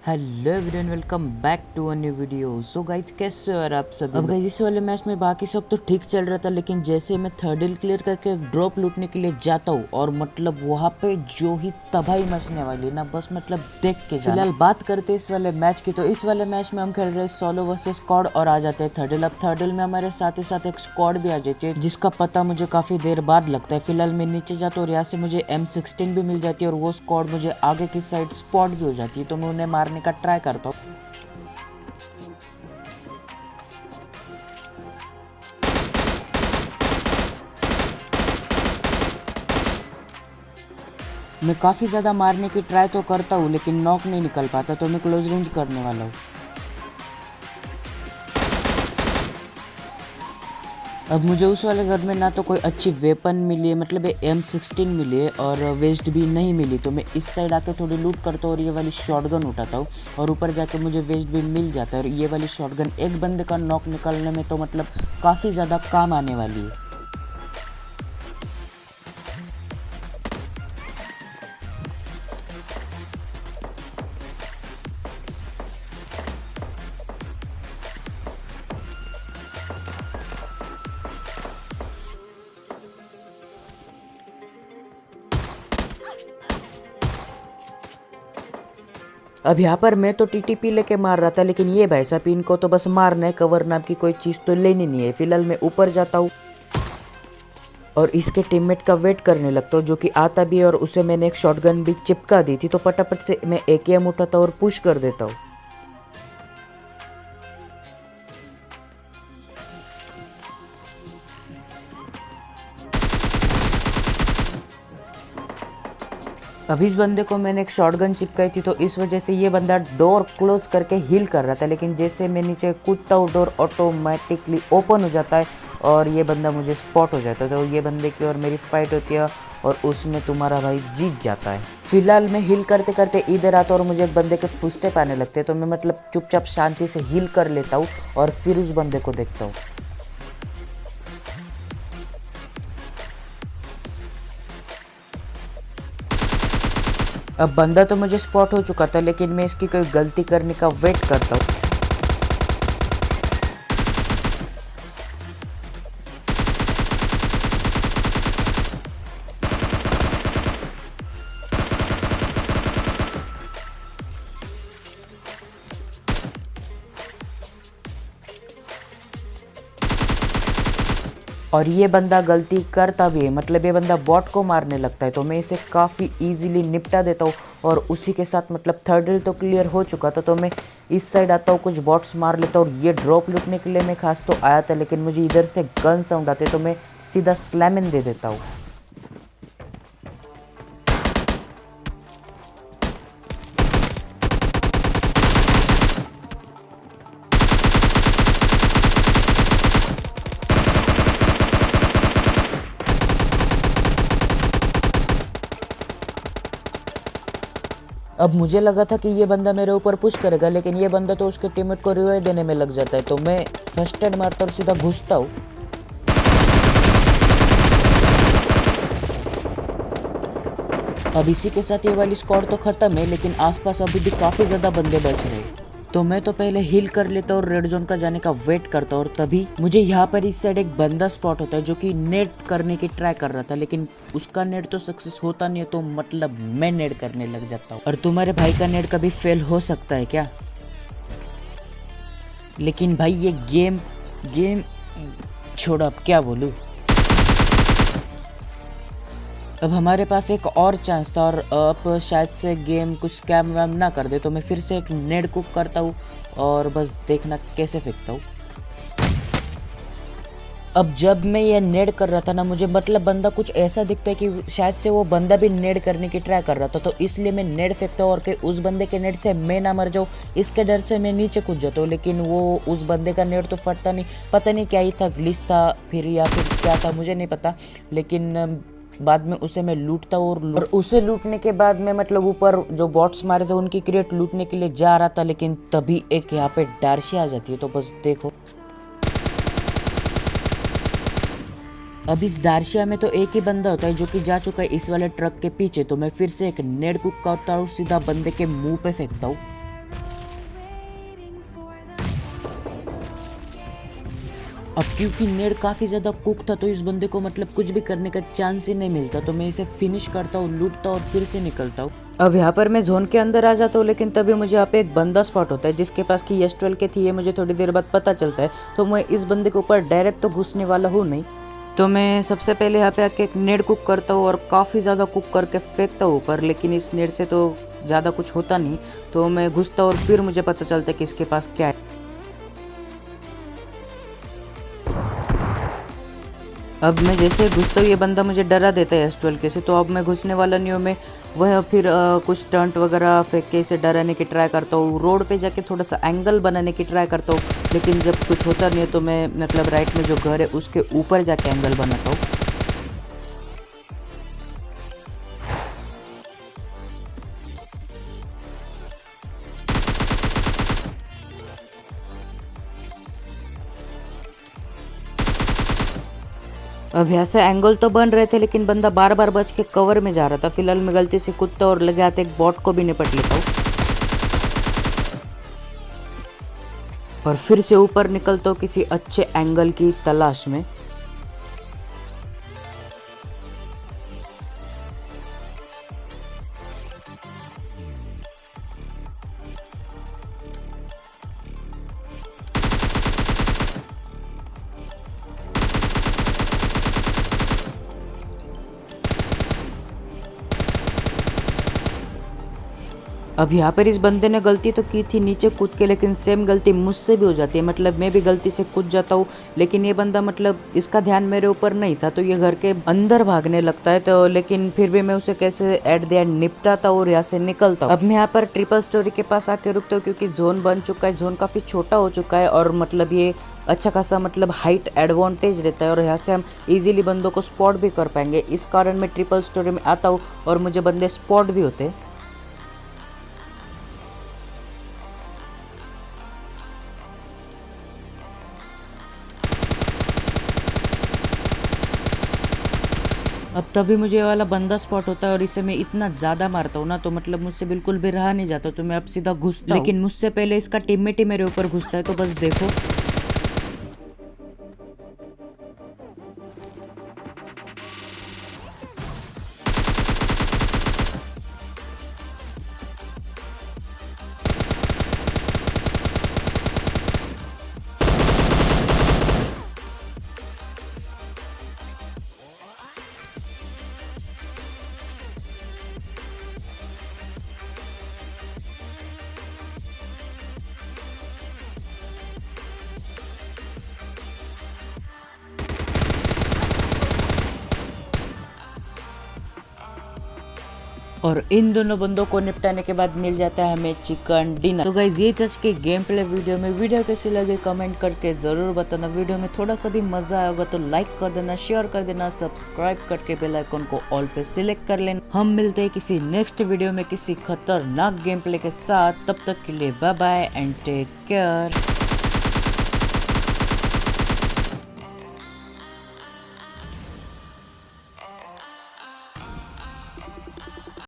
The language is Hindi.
Hello everyone, welcome back to a new video. So guys, कैसे हो यार आप सब। अब गाइज इस वाले मैच में बाकी सब तो ठीक चल रहा था, लेकिन जैसे मैं थर्ड हिल क्लियर करके ड्रॉप लूटने के लिए जाता हूँ और मतलब वहाँ पे जो ही तबाही मचने वाली है ना, बस मतलब देख के जाना। फिलहाल बात करते हैं इस वाले मैच की, तो इस वाले मैच में हम खेल रहे हैं सोलो वर्सेस स्क्वाड और आ जाते हैं थर्ड हिल। अब थर्ड हिल में हमारे साथ ही साथ एक स्क्वाड भी आ जाती है, जिसका पता मुझे काफी देर बाद लगता है। फिलहाल मैं नीचे जाता हूँ और यहाँ से मुझे M16 भी मिल जाती है और वो स्क्वाड मुझे आगे की साइड स्पॉट भी हो जाती है, तो मैं उन्हें मारने का ट्राई करता हूँ। मैं काफ़ी ज़्यादा मारने की ट्राई तो करता हूँ, लेकिन नॉक नहीं निकल पाता, तो मैं क्लोज रेंज करने वाला हूँ। अब मुझे उस वाले घर में ना तो कोई अच्छी वेपन मिली है, मतलब M16 मिली है, और वेस्ट भी नहीं मिली, तो मैं इस साइड आके थोड़ी लूट करता हूँ और ये वाली शॉटगन उठाता हूँ और ऊपर जाके मुझे वेस्ट भी मिल जाता है। और ये वाली शॉटगन एक बंदे का नॉक निकालने में तो मतलब काफ़ी ज़्यादा काम आने वाली है। अब यहाँ पर मैं तो TTP लेके मार रहा था, लेकिन ये भाई साहब इनको तो बस मारना है, कवर नाम की कोई चीज़ तो लेनी नहीं है। फिलहाल मैं ऊपर जाता हूँ और इसके टीममेट का वेट करने लगता हूँ, जो कि आता भी है, और उसे मैंने एक शॉटगन भी चिपका दी थी, तो फटाफट से मैं AKM उठाता हूँ और पुश कर देता हूँ। अब इस बंदे को मैंने एक शॉटगन चिपकाई थी, तो इस वजह से ये बंदा डोर क्लोज करके हील कर रहा था, लेकिन जैसे मैं नीचे कूदता हूँ डोर ऑटोमेटिकली ओपन हो जाता है और ये बंदा मुझे स्पॉट हो जाता है। तो ये बंदे की और मेरी फाइट होती है और उसमें तुम्हारा भाई जीत जाता है। फिलहाल मैं हील करते करते इधर आता हूँ और मुझे एक बंदे के फुटस्टेप आने लगते हैं, तो मैं मतलब चुपचाप शांति से हील कर लेता हूँ और फिर उस बंदे को देखता हूँ। अब बंदा तो मुझे स्पॉट हो चुका था, लेकिन मैं इसकी कोई गलती करने का वेट करता हूँ। और ये बंदा गलती करता भी है, मतलब ये बंदा बॉट को मारने लगता है, तो मैं इसे काफ़ी इजीली निपटा देता हूँ और उसी के साथ मतलब थर्ड हिल तो क्लियर हो चुका था। तो मैं इस साइड आता हूँ, कुछ बॉट्स मार लेता हूँ और ये ड्रॉप लूटने के लिए मैं खास तो आया था, लेकिन मुझे इधर से गन साउंड आते, तो मैं सीधा स्लैमिन दे देता हूँ। अब मुझे लगा था कि ये बंदा मेरे ऊपर पुश करेगा, लेकिन ये बंदा तो उसके टीममेट को रिवाइव देने में लग जाता है, तो मैं फर्स्ट एड मारता और सीधा घुसता हूँ। अब इसी के साथ ये वाली स्क्वाड तो खत्म है, लेकिन आसपास अभी भी काफ़ी ज़्यादा बंदे बच रहे हैं। तो मैं तो पहले हील कर लेता और रेड जोन का जाने का वेट करता, और तभी मुझे यहाँ पर इस साइड एक बंदा स्पॉट होता है, जो कि नेट करने की ट्राई कर रहा था, लेकिन उसका नेट तो सक्सेस होता नहीं है, तो मतलब मैं नेट करने लग जाता हूँ। और तुम्हारे भाई का नेट कभी फेल हो सकता है क्या? लेकिन भाई ये गेम गेम छोड़ो, अब क्या बोलूँ। अब हमारे पास एक और चांस था, और अब शायद से गेम कुछ स्कैम वैम ना कर दे, तो मैं फिर से एक नेड कुक करता हूँ और बस देखना कैसे फेंकता हूँ। अब जब मैं ये नेड कर रहा था ना, मुझे मतलब बंदा कुछ ऐसा दिखता है कि शायद से वो बंदा भी नेड करने की ट्राई कर रहा था, तो इसलिए मैं नेड फेंकता हूँ और कि उस बंदे के नेड से मैं ना मर जाऊँ, इसके डर से मैं नीचे कूद जाता हूँ। लेकिन वो उस बंदे का नेड तो फटता नहीं, पता नहीं क्या ही था, ग्लिच था फिर या फिर क्या था मुझे नहीं पता, लेकिन बाद में उसे मैं लूटता हूँ और उसे लूटने के बाद मैं मतलब ऊपर जो बॉट्स मारे थे उनकी क्रेट लूटने के लिए जा रहा था, लेकिन तभी एक यहाँ पे डार्सी आ जाती है, तो बस देखो। अब इस डार्शिया में तो एक ही बंदा होता है जो कि जा चुका है इस वाले ट्रक के पीछे, तो मैं फिर से एक नेड कुक करता हूँ, सीधा बंदे के मुंह पे फेंकता हूँ। अब क्योंकि नेड काफ़ी ज़्यादा कुक था तो इस बंदे को मतलब कुछ भी करने का चांस ही नहीं मिलता, तो मैं इसे फिनिश करता हूँ, लूटता हूँ और फिर से निकलता हूँ। अब यहाँ पर मैं जोन के अंदर आ जाता हूँ, लेकिन तभी मुझे यहाँ पे एक बंदा स्पॉट होता है जिसके पास की S12 के थी, ये मुझे थोड़ी देर बाद पता चलता है। तो मैं इस बंदे के ऊपर डायरेक्ट तो घुसने वाला हूँ नहीं, तो मैं सबसे पहले यहाँ पे आके एक नेड कुक करता हूँ और काफ़ी ज़्यादा कुक करके फेंकता हूँ ऊपर, लेकिन इस नेड से तो ज़्यादा कुछ होता नहीं। तो मैं घुसता हूँ और फिर मुझे पता चलता है कि इसके पास क्या है। अब मैं जैसे घुसता हूँ ये बंदा मुझे डरा देता है S12 के से, तो अब मैं घुसने वाला नहीं हूँ। मैं वह फिर कुछ स्टंट वगैरह फेंक के इसे डराने की ट्राई करता हूँ, रोड पे जाके थोड़ा सा एंगल बनाने की ट्राई करता हूँ, लेकिन जब कुछ होता नहीं है तो मैं मतलब राइट में जो घर है उसके ऊपर जाके एंगल बनाता हूँ। अब यहाँ से एंगल तो बन रहे थे, लेकिन बंदा बार बार बच के कवर में जा रहा था। फिलहाल मैं गलती से कूदता और लगे आते एक बॉट को भी निपट लेता हूँ और फिर से ऊपर निकलता हूँ किसी अच्छे एंगल की तलाश में। अब यहाँ पर इस बंदे ने गलती तो की थी नीचे कूद के, लेकिन सेम गलती मुझसे भी हो जाती है। मतलब मैं भी गलती से कूद जाता हूँ, लेकिन ये बंदा मतलब इसका ध्यान मेरे ऊपर नहीं था, तो ये घर के अंदर भागने लगता है। तो लेकिन फिर भी मैं उसे कैसे एट द एंड निपटाता हूँ और यहाँ से निकलता हूँ। अब मैं यहाँ पर ट्रिपल स्टोरी के पास आके रुकता हूँ, क्योंकि जोन बन चुका है, जोन काफ़ी छोटा हो चुका है और मतलब ये अच्छा खासा मतलब हाइट एडवांटेज रहता है और यहाँ से हम इजीली बंदों को स्पॉट भी कर पाएंगे। इस कारण मैं ट्रिपल स्टोरी में आता हूँ और मुझे बंदे स्पॉट भी होते हैं। अब तभी मुझे ये वाला बंदा स्पॉट होता है और इसे मैं इतना ज़्यादा मारता हूँ ना, तो मतलब मुझसे बिल्कुल भी रहा नहीं जाता, तो मैं अब सीधा घुसता हूँ। लेकिन मुझसे पहले इसका टीममेट ही मेरे ऊपर घुसता है, तो बस देखो। और इन दोनों बंदों को निपटाने के बाद मिल जाता है हमें चिकन डिनर। तो गाइज ये आज के गेम प्ले वीडियो में, वीडियो कैसी लगे कमेंट करके जरूर बताना। वीडियो में थोड़ा सा भी मजा आया होगा तो लाइक कर देना, शेयर कर देना, सब्सक्राइब करके बेल आइकन को ऑल पे सिलेक्ट कर लेना। हम मिलते हैं किसी नेक्स्ट वीडियो में किसी खतरनाक गेम प्ले के साथ। तब तक के लिए bye bye and take care.